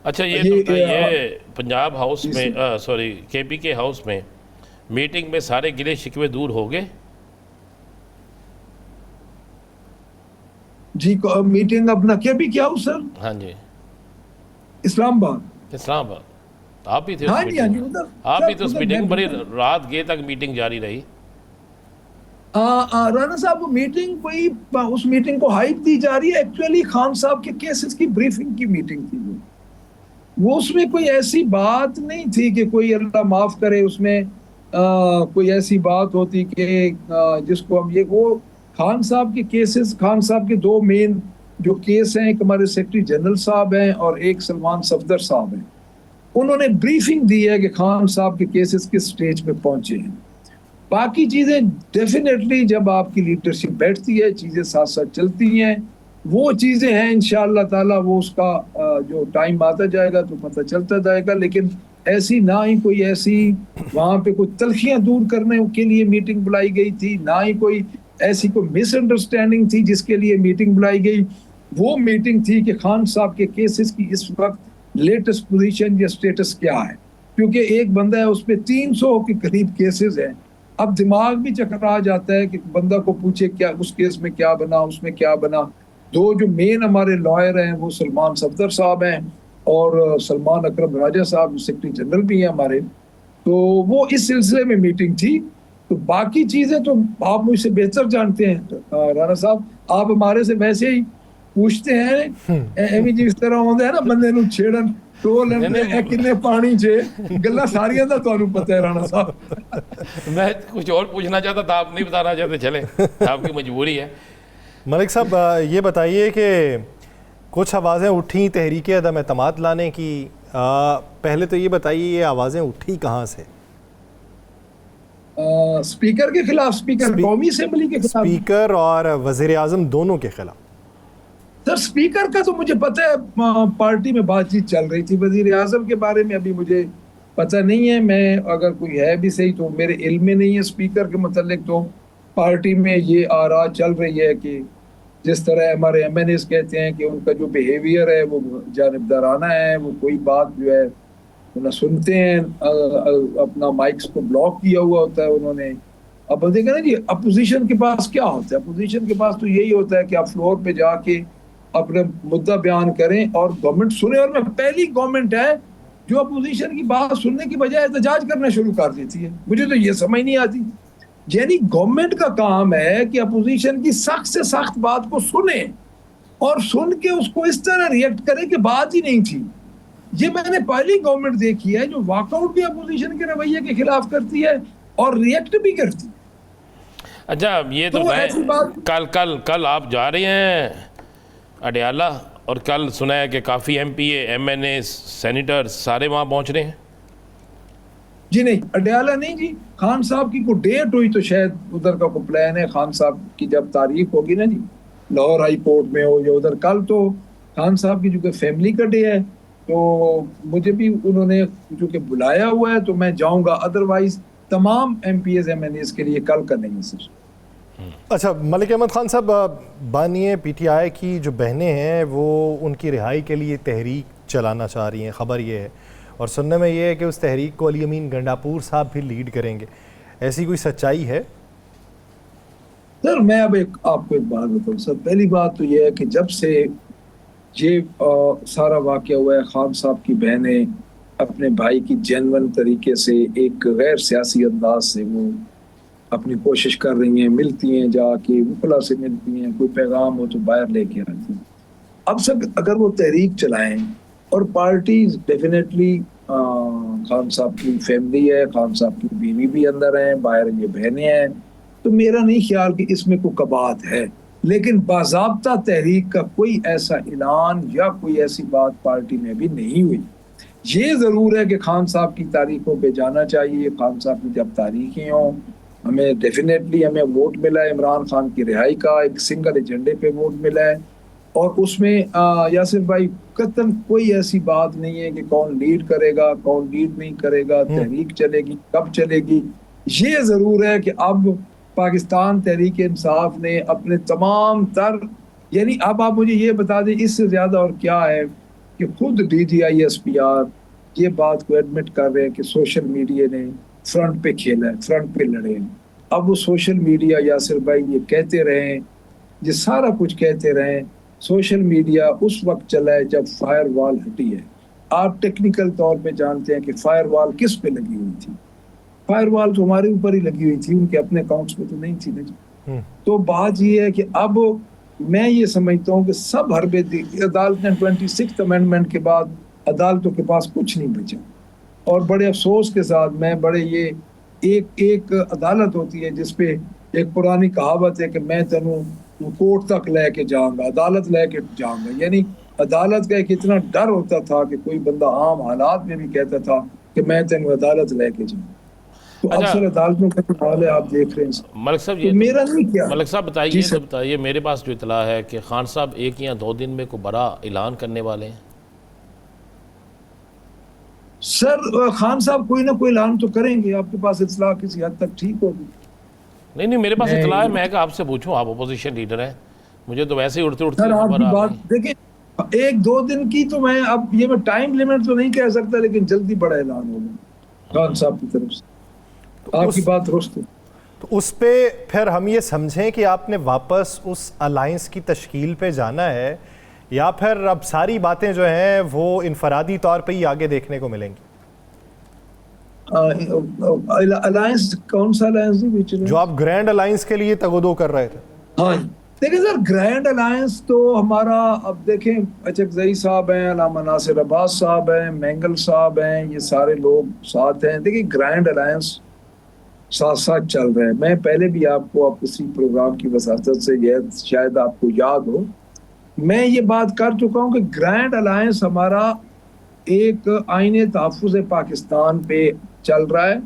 اچھا یہ تو بتائیے، پنجاب ہاؤس میں سوری کے پی کے ہاؤس میں میٹنگ میں سارے گلے شکوے دور ہو گئے؟ جی میٹنگ اپنا کیا بھی کیا ہوں سر، ہاں جی، اسلام آباد. اسلام آباد. آپ بھی تھے اس ہاں جی ہاں میٹنگ جی میں؟ ادھر آپ بھی سر، تھے اس ادھر میں میٹنگ میں؟ بڑی بالکل. رات گئے تک میٹنگ جاری رہی. رانا صاحب وہ میٹنگ کوئی اس میٹنگ کو ہائپ دی جا رہی ہے، ایکچولی خان صاحب کے کیسز کی بریفنگ کی میٹنگ تھی وہ اس میں کوئی ایسی بات نہیں تھی کہ کوئی اللہ معاف کرے اس میں کوئی ایسی بات ہوتی کہ جس کو ہم وہ خان صاحب کے کیسز، خان صاحب کے دو مین جو کیس ہیں، ایک ہمارے سیکرٹری جنرل صاحب ہیں اور ایک سلمان صفدر صاحب ہیں. انہوں نے بریفنگ دی ہے کہ خان صاحب کے کیسز کس سٹیج پہ پہنچے ہیں. باقی چیزیں ڈیفینیٹلی جب آپ کی لیڈرشپ بیٹھتی ہے چیزیں ساتھ ساتھ چلتی ہیں، وہ چیزیں ہیں انشاءاللہ تعالی وہ اس کا جو ٹائم آتا جائے گا تو پتہ چلتا جائے گا. لیکن ایسی نہ ہی کوئی ایسی وہاں پہ کوئی تلخیاں دور کرنے کے لیے میٹنگ بلائی گئی تھی، نہ ہی کوئی ایسی کوئی مس انڈرسٹینڈنگ تھی جس کے لیے میٹنگ بلائی گئی. وہ میٹنگ تھی کہ خان صاحب کے کیسز کی اس وقت لیٹسٹ پوزیشن یا سٹیٹس کیا ہے، کیونکہ ایک بندہ ہے اس پہ 300 کے قریب کیسز ہیں. اب دماغ بھی چکرا جاتا ہے کہ بندہ کو پوچھے کیا اس کیس میں کیا بنا، اس میں کیا بنا. دو جو مین ہمارے لائر ہیں وہ سلمان صفدر صاحب ہیں اور سلمان اکرم راجہ صاحب سیکرٹری جنرل بھی ہیں ہمارے. تو وہ اس سلسلے میں میٹنگ تھی. تو باقی چیزیں تو آپ مجھ سے بہتر جانتے ہیں رانا صاحب، آپ ہمارے سے ویسے ہی پوچھتے ہیں ایویں جی اس طرح ہوندے ہیں نا بندے نو چھیڑن ٹول نہیں اے نہیں، کنے پانی چے گلاں ساریاں دا تانوں پتہ ہے رانا صاحب. میں کچھ اور پوچھنا چاہتا تھا، آپ نہیں بتانا چاہتے، چلیں آپ کی مجبوری ہے. ملک صاحب یہ بتائیے کہ کچھ آوازیں اٹھیں تحریک عدم اعتماد لانے کی، پہلے تو یہ بتائیے یہ آوازیں اٹھی کہاں سے؟ اسپیکر کے خلاف، اسپیکر قومی اسمبلی کے خلاف. اسپیکر اور وزیر اعظم دونوں کے خلاف. سر اسپیکر کا تو مجھے پتہ ہے پارٹی میں بات چیت چل رہی تھی، وزیر اعظم کے بارے میں ابھی مجھے پتہ نہیں ہے. میں اگر کوئی ہے بھی صحیح تو میرے علم میں نہیں ہے. اسپیکر کے متعلق تو پارٹی میں یہ آراء چل رہی ہے کہ جس طرح ہمارے ایم این ایز کہتے ہیں کہ ان کا جو بیہیویئر ہے وہ جانبدارانہ ہے، وہ کوئی بات جو ہے نہ سنتے ہیں، اپنا مائکس کو بلاک کیا ہوا ہوتا ہے انہوں نے. اب دیکھیں نا جی اپوزیشن کے پاس کیا ہوتا ہے، اپوزیشن کے پاس تو یہی ہوتا ہے کہ آپ فلور پہ جا کے اپنے مدعا بیان کریں اور گورنمنٹ سنے. اور میں پہلی گورنمنٹ ہے جو اپوزیشن کی بات سننے کی بجائے احتجاج کرنا شروع کر دیتی ہے. مجھے تو یہ سمجھ نہیں آتی. یعنی گورنمنٹ کا کام ہے کہ اپوزیشن کی سخت سے سخت بات کو سنے اور سن کے اس کو اس طرح ریئیکٹ کرے کہ بات ہی نہیں تھی. یہ میں نے پہلی گورنمنٹ دیکھی ہے جو واک آؤٹ بھی اپوزیشن کے رویے کے خلاف کرتی ہے اور ریئیکٹ بھی کرتی ہے. اچھا یہ تو ایسی بات کل آپ جا رہے ہیں اڈیالہ، اور کل سنا ہے کہ کافی ایم پی اے، ایم این اے، سینیٹر سارے وہاں پہنچ رہے ہیں. جی نہیں اڈیالہ نہیں جی، خان صاحب کی کوئی ڈیٹ ہوئی تو شاید ادھر کا کوئی پلان ہے. خان صاحب کی جب تاریخ ہوگی نا جی لاہور ہائی کورٹ میں ہو یا ادھر. کل تو خان صاحب کی جو کہ فیملی کا ڈے ہے تو مجھے بھی انہوں نے جو کہ بلایا ہوا ہے تو میں جاؤں گا. ادروائز تمام MPAs MNAs کے لیے کل کا نہیں ہے سر. اچھا ملک احمد خان صاحب، بانی پی ٹی آئی کی جو بہنیں ہیں وہ ان کی رہائی کے لیے تحریک چلانا چاہ رہی ہیں، خبر یہ ہے، اور سننے میں یہ ہے کہ اس تحریک کو علی امین گنڈاپور صاحب بھی لیڈ کریں گے. ایسی کوئی سچائی ہے؟ سر میں اب آپ کو ایک بات بتاؤں سر. پہلی بات تو یہ ہے کہ جب سے یہ سارا واقعہ ہوا ہے خان صاحب کی بہنیں اپنے بھائی کی جینون طریقے سے ایک غیر سیاسی انداز سے وہ اپنی کوشش کر رہی ہیں، ملتی ہیں، جا کے وکلا سے ملتی ہیں، کوئی پیغام ہو تو باہر لے کے آتی ہیں. اب سب اگر وہ تحریک چلائیں اور پارٹی ڈیفینیٹلی خان صاحب کی فیملی ہے، خان صاحب کی بیوی بھی اندر ہیں، باہر یہ بہنیں ہیں، تو میرا نہیں خیال کہ اس میں کوئی کباط ہے. لیکن باضابطہ تحریک کا کوئی ایسا اعلان یا کوئی ایسی بات پارٹی میں بھی نہیں ہوئی. یہ ضرور ہے کہ خان صاحب کی تاریخوں پہ جانا چاہیے. خان صاحب کی جب تاریخیں ہوں ہمیں ڈیفینیٹلی ہمیں ووٹ ملا ہے عمران خان کی رہائی کا، ایک سنگل ایجنڈے پہ ووٹ ملا ہے. اور اس میں یاسر بھائی قطعاً کوئی ایسی بات نہیں ہے کہ کون لیڈ کرے گا کون لیڈ نہیں کرے گا، تحریک چلے گی کب چلے گی. یہ ضرور ہے کہ اب پاکستان تحریک انصاف نے اپنے تمام تر، یعنی اب آپ مجھے یہ بتا دیں اس سے زیادہ اور کیا ہے کہ خود DGI SPR یہ بات کو ایڈمٹ کر رہے ہیں کہ سوشل میڈیا نے فرنٹ پہ کھیلا ہے، فرنٹ پہ لڑے ہیں. اب وہ سوشل میڈیا یاسر بھائی یہ کہتے رہے، یہ سارا کچھ کہتے رہے، سوشل میڈیا اس وقت چلا ہے جب فائر وال ہٹی ہے. آپ ٹیکنیکل طور پہ جانتے ہیں کہ فائر وال کس پہ لگی ہوئی تھی. فائر وال تو ہمارے اوپر ہی لگی ہوئی تھی، ان کے اپنے اکاؤنٹس پہ تو نہیں تھی نا. تو بات یہ ہے کہ اب میں یہ سمجھتا ہوں کہ سب حربے عدالت نے 26th امینڈمنٹ کے بعد عدالتوں کے پاس کچھ نہیں بچا. اور بڑے افسوس کے ساتھ میں بڑے یہ ایک عدالت ہوتی ہے جس پہ ایک پرانی کہاوت ہے کہ میں تینوں کورٹ تک لے کے جاؤں گا، عدالت لے کے جاؤں گا. یعنی عدالت کا ایک اتنا ڈر ہوتا تھا کہ کوئی بندہ عام حالات میں بھی کہتا تھا کہ میں تینوں عدالت لے کے جاؤں. تو اکثر عدالتوں کا حال ہے آپ دیکھ رہے ہیں. ملک صاحب تو میرا نہیں کیا ملک صاحب بتائیے میرے پاس جو اطلاع ہے کہ خان صاحب 1 یا 2 دن میں کوئی بڑا اعلان کرنے والے ہیں. سر خان صاحب کوئی نہ کوئی اعلان تو کریں گے. آپ کے پاس اطلاع کسی حد تک ٹھیک ہوگی. نہیں میرے پاس اطلاع ہے، میں کہ آپ سے پوچھوں، آپ اپوزیشن لیڈر ہیں، مجھے تو ویسے ہی اڑتے سر آپ خبر کی آ بات گئی. دیکھیں 1-2 دن کی تو میں اب یہ میں ٹائم لیمٹ تو نہیں کہہ سکتا، لیکن جلدی بڑا اعلان ہوگا خان صاحب کی طرف سے. آپ کی بات درست ہے. تو اس پہ پھر ہم یہ سمجھیں کہ آپ نے واپس اس الائنس کی تشکیل پہ جانا ہے، یا پھر اب ساری باتیں جو ہیں وہ انفرادی طور پہ ہی آگے دیکھنے کو ملیں گی؟ الائنس کون سا الائنس جو آپ گرینڈ الائنس کے لیے تگودو کر رہے تھے؟ ہاں دیکھیں سر، گرینڈ الائنس تو ہمارا اب دیکھیں اچکزئی صاحب ہیں، علامہ ناصر عباس صاحب ہیں، مینگل صاحب ہیں، یہ سارے لوگ ساتھ ہیں. دیکھیں گرینڈ الائنس ساتھ ساتھ چل رہے ہیں. میں پہلے بھی آپ کو کسی پروگرام کی وساطت سے یہ شاید آپ کو یاد ہو، میں یہ بات کر چکا ہوں کہ گرینڈ الائنس ہمارا ایک آئین تحفظ پاکستان پہ چل رہا ہے،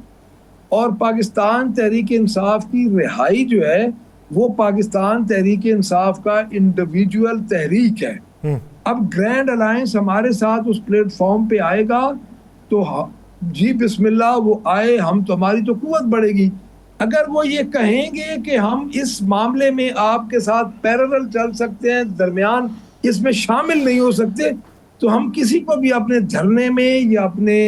اور پاکستان تحریک انصاف کی رہائی جو ہے وہ پاکستان تحریک انصاف کا انڈیویجول تحریک ہے. اب گرینڈ الائنس ہمارے ساتھ اس پلیٹ فارم پہ آئے گا تو جی بسم اللہ وہ آئے، ہم تو ہماری تو قوت بڑھے گی. اگر وہ یہ کہیں گے کہ ہم اس معاملے میں آپ کے ساتھ پیرلل چل سکتے ہیں، درمیان اس میں شامل نہیں ہو سکتے، تو ہم کسی کو بھی اپنے دھرنے میں یا اپنے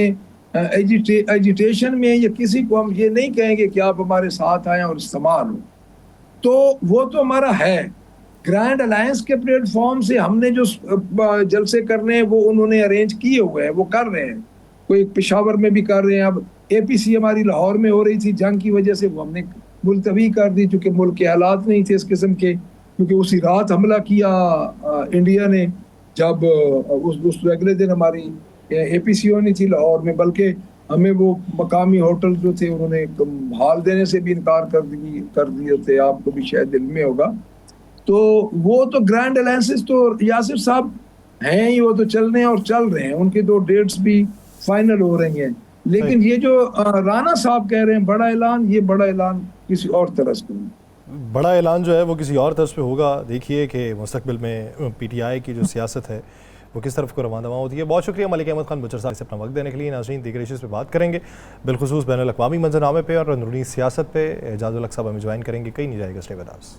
ایجیٹیشن میں یا کسی کو ہم یہ نہیں کہیں گے کہ آپ ہمارے ساتھ آئیں اور استعمال ہو. تو وہ تو ہمارا ہے. گرینڈ الائنس کے پلیٹ فارم سے ہم نے جو جلسے کرنے ہیں وہ انہوں نے ارینج کیے ہوئے ہیں، وہ کر رہے ہیں. کوئی پشاور میں بھی کر رہے ہیں. اب APC ہماری لاہور میں ہو رہی تھی، جنگ کی وجہ سے وہ ہم نے ملتوی کر دی چونکہ ملک کے حالات نہیں تھے اس قسم کے، کیونکہ اسی رات حملہ کیا انڈیا نے. جب اس اگلے دن ہماری APC ہونی تھی لاہور میں، بلکہ ہمیں وہ مقامی ہوٹل جو تھے انہوں نے حال دینے سے بھی انکار کر دیے تھے، آپ کو بھی شاید علم میں ہوگا. تو وہ تو گرینڈ الائنسز تو یاسر صاحب ہیں ہی، وہ تو چل رہے ہیں اور چل رہے ہیں، ان کی 2 ڈیٹس بھی فائنل ہو رہی ہیں. لیکن یہ جو رانا صاحب کہہ رہے ہیں بڑا اعلان، یہ بڑا اعلان کسی اور طرز پہ، بڑا اعلان جو ہے وہ کسی اور طرز پہ ہوگا. دیکھیے کہ مستقبل میں PTI کی جو سیاست ہے وہ کس طرف کو روان دواں ہوتی ہے. بہت شکریہ ملک احمد خان بچر صاحب سے اپنا وقت دینے کے لیے. ناظرین دیگر ایشوز پہ بات کریں گے، بالخصوص بین الاقوامی منظرنامے پہ اور اندرونی سیاست پہ. اعجاز الحق صاحب ہمیں جوائن کریں گے. کہیں نہیں جائے گا. Stay with us.